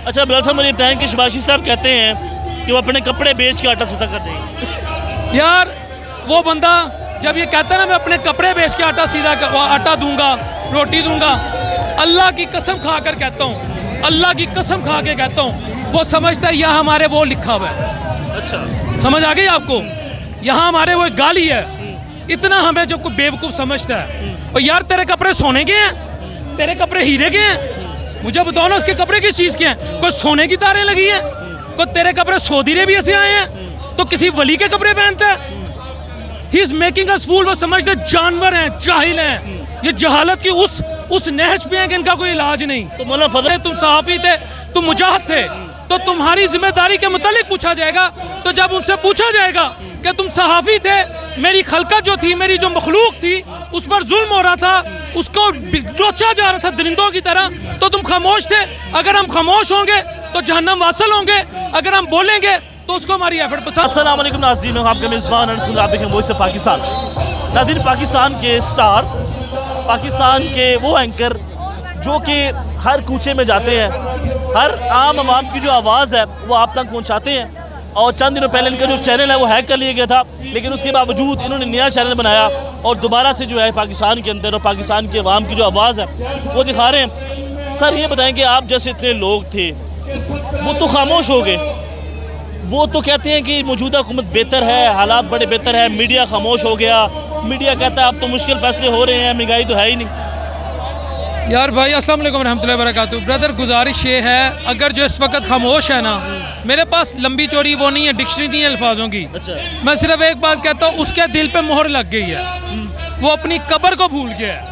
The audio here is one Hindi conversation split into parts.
अच्छा बिलाल साहब मुझे बताएं कि शबाशी साहब कहते हैं कि वो अपने कपड़े बेच के आटा सीधा कर देंगे। यार वो बंदा जब ये कहता है ना मैं अपने कपड़े बेच के आटा दूंगा, रोटी दूंगा, अल्लाह की कसम खा कर कहता हूँ, अल्लाह की कसम खा के कहता हूँ, वो समझता है यहाँ हमारे वो लिखा हुआ है। अच्छा समझ आ गई आपको? यहाँ हमारे वो एक गाली है, इतना हमें जो कोई बेवकूफ़ समझता है। और यार तेरे कपड़े सोने के हैं, तेरे कपड़े हीरे के हैं, मुझे बताओ ना उसके कपड़े किस चीज़ के हैं? कोई सोने की तारें लगी हैं? कोई तेरे कपड़े सऊदी अरेबिया से आए हैं तो किसी वली के कपड़े पहनता है? ही इज मेकिंग अस फूल। वो समझते जानवर हैं, जाहिल हैं। ये जहालत की उस नहज पे है कि इनका कोई इलाज नहीं। तो मौलाना फजल तुम सहाफ़ी थे, तुम मुजाहिद थे, तो तुम्हारी जिम्मेदारी के मुतालिक पूछा जाएगा। तो जब उनसे पूछा जाएगा कि तुम सहाफ़ी थे, मेरी खलकत जो थी, मेरी जो मखलूक थी, उस पर जुल्म हो रहा था, उसको नोचा जा रहा था दरिंदों की तरह, तो तुम खामोश थे। अगर हम खामोश होंगे तो जहन्नम वासल होंगे, अगर हम बोलेंगे तो उसको हमारी एफर्ट पसंद। अस्सलाम वालेकुम नाज़रीन, मैं आपका मेज़बान अनस, आप देखें वॉइस ऑफ पाकिस्तान। नाज़रीन, पाकिस्तान के स्टार, पाकिस्तान के वो एंकर जो कि हर कूचे में जाते हैं, हर आम आवाम की जो आवाज़ है वो आप तक पहुँचाते हैं। और चंद दिनों पहले इनका जो चैनल है वो हैक कर लिया गया था, लेकिन उसके बावजूद इन्होंने नया चैनल बनाया और दोबारा से जो है पाकिस्तान के अंदर और पाकिस्तान के अवाम की जो आवाज़ है वो दिखा रहे हैं। सर ये बताएं कि आप जैसे इतने लोग थे वो तो खामोश हो गए, वो तो कहते हैं कि मौजूदा हुकूमत बेहतर है, हालात बड़े बेहतर है, मीडिया खामोश हो गया, मीडिया कहता है अब तो मुश्किल फैसले हो रहे हैं, महंगाई तो है ही नहीं। यार भाई अस्सलाम वालेकुम रहमतुल्लाहि व बरकातुहू। ब्रदर गुजारिश ये है, अगर जो इस वक्त खामोश है ना, मेरे पास लंबी चौड़ी वो नहीं है, डिक्शनरी नहीं है अल्फाजों की। अच्छा। मैं सिर्फ एक बात कहता हूँ, उसके दिल पे मोहर लग गई है, वो अपनी कब्र को भूल गया है,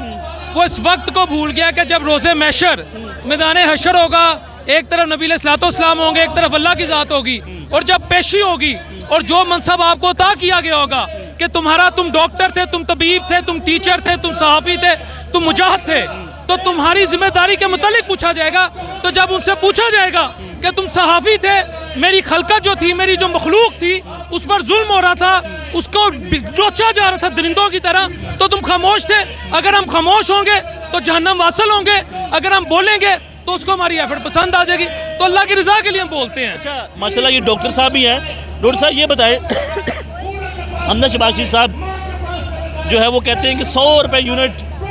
वो इस वक्त को भूल गया कि जब रोज़े महशर मैदान हशर होगा, एक तरफ नबी अलैहिस्सलाम होंगे, एक तरफ अल्लाह की ज़ात होगी, और जब पेशी होगी और जो मनसब आपको अता किया गया होगा कि तुम डॉक्टर थे, तुम तबीब थे, तुम टीचर थे, तुम सहाफ़ी थे, तुम मुजाहिद थे, तो तुम्हारी जिम्मेदारी के मुतालिक पूछा जाएगा। तो जब उनसे पूछा जाएगा कि तुम सहाफ़ी थे, मेरी खलकत जो थी, मेरी जो मखलूक थी, उस पर जुल्म हो रहा था, उसको नोचा जा रहा था दरिंदों की तरह, तो तुम खामोश थे। अगर हम खामोश होंगे तो जहन्नम वासल होंगे, अगर हम बोलेंगे तो उसको हमारी एफर्ट पसंद आ जाएगी। तो अल्लाह की रज़ा के लिए हम बोलते हैं। अच्छा माशाल्लाह, ये डॉक्टर साहब भी हैं। डॉक्टर साहब ये बताएं, हमदा शबाशी साहब जो है वो कहते हैं कि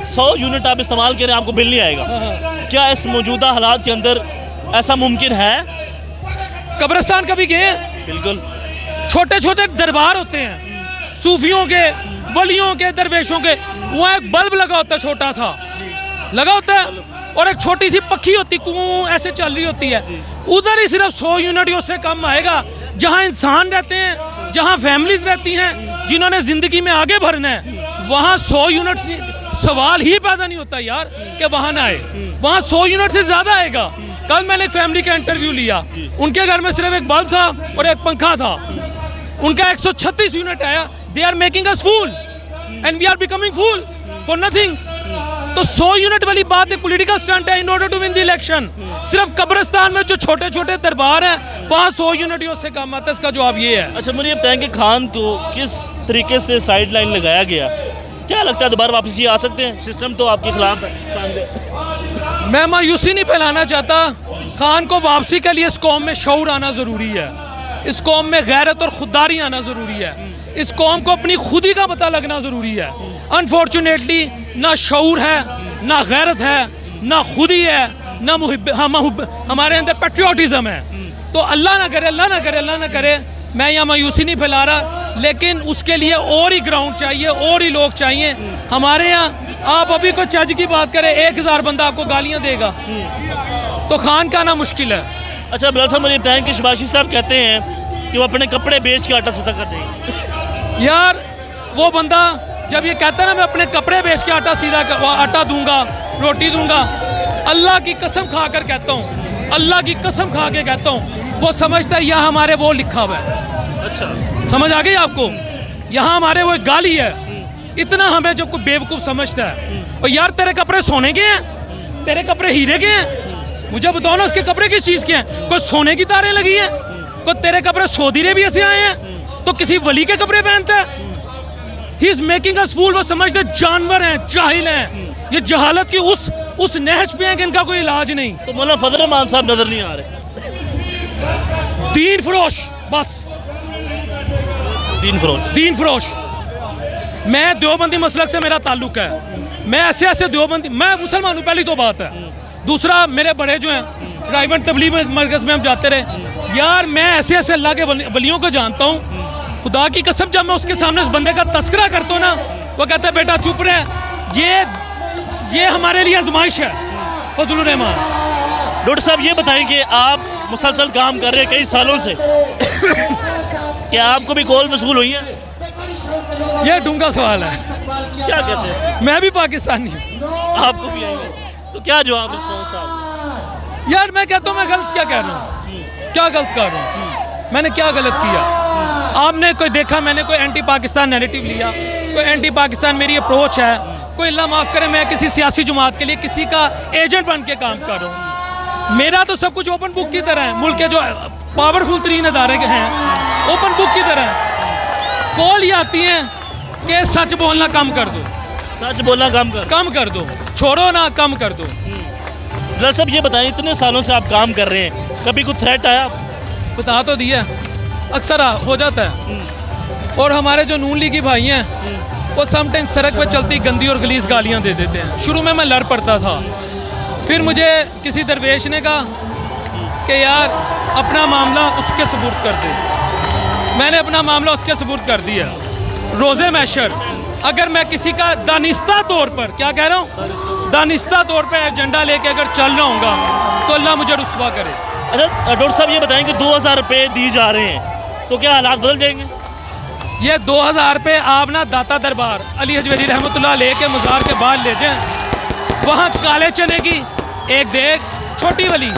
100 यूनिट आप इस्तेमाल करें आपको बिल नहीं आएगा। क्या इस मौजूदा हालात के अंदर ऐसा मुमकिन है? कब्रिस्तान कभी गए? बिल्कुल। छोटे छोटे दरबार होते हैं सूफियों के, वलियों के, दरवेशों के, वहाँ एक बल्ब लगा होता है, छोटा सा लगा होता है, और एक छोटी सी पक्षी होती है, ऐसे चल रही होती है। उधर ही सिर्फ 100 यूनिट उससे कम आएगा। जहाँ इंसान रहते हैं, जहाँ फैमिलीज रहती हैं, जिन्होंने ज़िंदगी में आगे बढ़ना है, वहाँ 100 यूनिट सवाल ही पैदा नहीं होता यार कि वहाँ ना आए। वहाँ 100 यूनिट से ज़्यादा आएगा। कल मैंने एक फैमिली का इंटरव्यू लिया, उनके घर में सिर्फ एक बल्ब था और एक पंखा था, उनका 136 यूनिट आया। They are making us fool and we are becoming fool for nothing. तो 100 यूनिट वाली बात एक पॉलिटिकल स्टंट है in order to win the election. सिर्फ कब्रिस्तान में जो छोटे छोटे दरबार हैं वहाँ 100 यूनिट से कम आता है। इसका जवाब ये है। अच्छा मुझे बताएं कि खान को किस तरीके से साइड लाइन लगाया गया, क्या लगता है दोबारा वापस ये आ सकते हैं? सिस्टम तो आपके खिलाफ है। मैं मायूसी नहीं फैलाना चाहता। खान को वापसी के लिए इस कौम में शऊर आना ज़रूरी है, इस कौम में गैरत और खुददारी आना ज़रूरी है, इस कौम को अपनी खुदी का पता लगना ज़रूरी है। अनफॉर्चुनेटली ना शऊर है, ना गैरत है, ना खुदी है, ना हमारे अंदर पेट्रियाटिज़म है। तो अल्लाह ना करे, अल्लाह ना करे, अल्लाह ना करे, मैं यहाँ मायूसी नहीं फैला रहा, लेकिन उसके लिए और ही ग्राउंड चाहिए, और ही लोग चाहिए। हमारे यहाँ आप अभी कोई चज की बात करें, 1000 बंदा आपको गालियाँ देगा, तो खान का आना मुश्किल है। अच्छा बिलाल साहब मुझे बताएं कि शबाशी साहब कहते हैं कि वो अपने कपड़े बेच के आटा सीधा कर देंगे। यार वो बंदा जब ये कहता है ना मैं अपने कपड़े बेच के आटा दूंगा, रोटी दूंगा, अल्लाह की कसम खा कर कहता हूँ, अल्लाह की कसम खा के कहता हूँ, वो समझता है यहाँ हमारे वो लिखा हुआ है। अच्छा समझ आ गई आपको? यहाँ हमारे वो एक गाली है, इतना हमें जो कोई बेवकूफ़ समझता है। और यार तेरे कपड़े सोने के हैं, तेरे कपड़े हीरे के हैं, मुझे बताओ ना उसके कपड़े किस चीज़ के हैं? कोई सोने की तारें लगी हैं? कोई तेरे कपड़े सऊदी अरेबिया से आए हैं तो किसी वली के कपड़े पहनता है? ही इज मेकिंग अस फूल। वो समझते जानवर हैं, जाहिल हैं। ये जहालत की उस नहज पे है कि इनका कोई इलाज नहीं। तो मौलाना फजल रहमान साहब नजर नहीं आ रहे। दीन फरोश, बस दीन फरोश। मैं देवबंदी मसलक से मेरा ताल्लुक है, मैं ऐसे ऐसे देवबंदी, मैं मुसलमान हूँ, पहली तो बात है। दूसरा, मेरे बड़े जो हैं राइवन तबलीग मरकज़ में हम जाते रहे यार, मैं ऐसे ऐसे अल्लाह के वलियों को जानता हूँ, खुदा की कसम। जब मैं उसके सामने उस बंदे का तस्करा करता हूँ ना, वो कहता है बेटा चुप रहे, ये हमारे लिए आजमाइश है। फजलुर रहमान। डॉक्टर साहब ये बताएं कि आप मुसलसल काम कर रहे हैं कई सालों से क्या आपको भी कॉल वसूल हुई है? ये डूंगा सवाल है। क्या कहते हैं? मैं भी पाकिस्तानी हूँ। आपको भी आएंगे, तो क्या जवाब इसका साहब? यार मैं कहता हूँ मैं गलत क्या कह रहा हूँ, क्या गलत कर रहा हूँ, मैंने क्या गलत किया? आपने कोई देखा मैंने कोई एंटी पाकिस्तान नैरेटिव लिया, कोई एंटी पाकिस्तान मेरी अप्रोच है, कोई अल्लाह माफ़ करे मैं किसी सियासी जमात के लिए किसी का एजेंट बन के काम कर रहा हूँ? मेरा तो सब कुछ ओपन बुक की तरह है। मुल्क के जो पावरफुल तरीन अदारे के हैं ओपन बुक की तरह है। कॉल ये आती हैं कि सच बोलना कम कर दो, सच बोलना कम कर दो, छोड़ो ना, कम कर दो। डॉक्टर साहब ये बताएं, इतने सालों से आप काम कर रहे हैं, कभी कोई थ्रेट आया? बता तो दिया, अक्सर हो जाता है। और हमारे जो नून लीगी भाई हैं वो समटाइम्स सड़क पे चलती गंदी और गलीज गालियां दे देते हैं। शुरू में मैं लड़ पड़ता था, फिर मुझे किसी दरवेश ने कहा कि यार अपना मामला उसके सबूत कर दे। मैंने अपना मामला उसके सबूत कर दिया। रोज़े महशर अगर मैं किसी का दानिस्ता तौर पर, क्या कह रहा हूँ, दानिस्ता तौर पर एजेंडा लेके अगर चल रहा हूँगा तो अल्लाह मुझे रुस्वा करे। अच्छा डॉक्टर साहब ये बताएं कि 2000 रुपये दी जा रहे हैं तो क्या हालात बदल जाएंगे? ये 2000 रुपये आप ना दाता दरबार अली हजवेरी रहमतुल्लाह लेके मज़ार के बाहर ले जाएं, वहाँ काले चने की एक देग छोटी वाली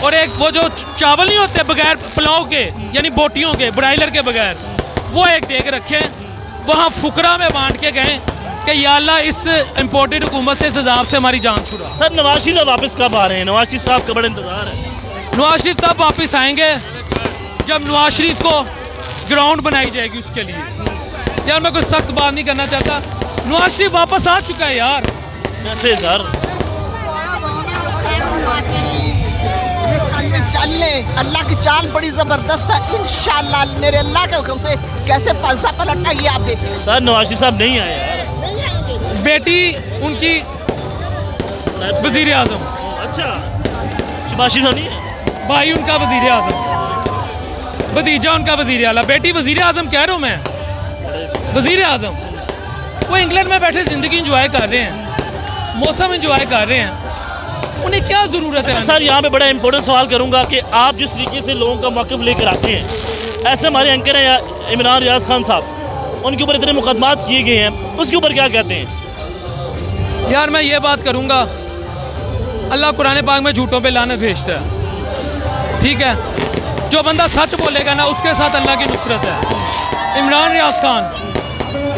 और एक वो जो चावल नहीं होते बगैर पुलाव के, यानी बोटियों के, ब्राइलर के बगैर, वो एक देग रखें, वहाँ फुकरा में बांट के गए कि या अल्लाह इस इम्पोर्टेड हुकूमत से, इस अजाब से हमारी जान छुड़ा। सर नवाज शरीफ साहब वापस कब आ रहे हैं? नवाज शरीफ साहब का बड़ा इंतजार है। नवाज शरीफ तब वापस आएंगे जब नवाज शरीफ को ग्राउंड बनाई जाएगी उसके लिए। यार मैं कोई सख्त बात नहीं करना चाहता, नवाज शरीफ वापस आ चुका है यार। कैसे सर? चलने अल्लाह की चाल बड़ी ज़बरदस्त है, इंशाअल्लाह मेरे अल्लाह के हुक्म से कैसे पंजा पलटता ये आप देखिए। सर नवाज शरीफ साहब नहीं आए यार। बेटी उनकी वजीर आज़म, अच्छा शहबाज शरीफ साहब नहीं है? भाई उनका वजीर आज़म, भतीजा उनका वजीर आला, बेटी वजीर आज़म कह रहा हूँ मैं, वजीर आज़म। वो इंग्लैंड में बैठे ज़िंदगी इंजॉय कर रहे हैं, मौसम इंजॉय कर रहे हैं, उन्हें क्या ज़रूरत है? सर यहाँ पे बड़ा इंपॉर्टेंट सवाल करूँगा कि आप जिस तरीके से लोगों का मौक़िफ़ लेकर आते हैं, ऐसे हमारे एंकर हैं इमरान रियाज खान साहब, उनके ऊपर इतने मुकदमात किए गए हैं, उसके ऊपर क्या कहते हैं? यार मैं ये बात करूँगा, अल्लाह कुरान पाक में झूठों पे लानत भेजता है, ठीक है? जो बंदा सच बोलेगा ना उसके साथ अल्लाह की नुसरत है। इमरान रियाज खान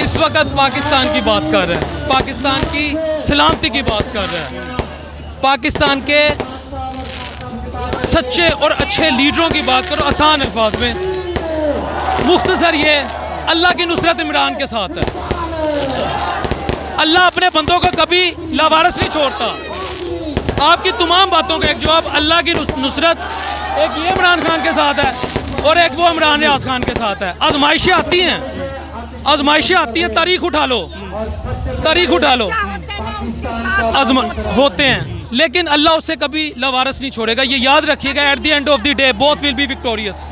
इस वक्त पाकिस्तान की बात कर रहे हैं, पाकिस्तान की सलामती की बात कर रहे हैं, पाकिस्तान के सच्चे और अच्छे लीडरों की बात करो आसान अल्फाज में। मुख्तसर ये अल्लाह की नुसरत इमरान के साथ है। अल्लाह अपने बंदों को कभी लावारिस नहीं छोड़ता। आपकी तमाम बातों का एक जवाब अल्लाह की नुसरत एक ये इमरान खान के साथ है और एक वो इमरान रियाज खान के साथ है। आजमाइशें आती हैं, आजमाइशें आती हैं, तारीख उठा लो, तारीख उठा लो, होते हैं, लेकिन अल्लाह उससे कभी लावारिस नहीं छोड़ेगा। ये याद रखिएगा, at the end of the day both will be victorious.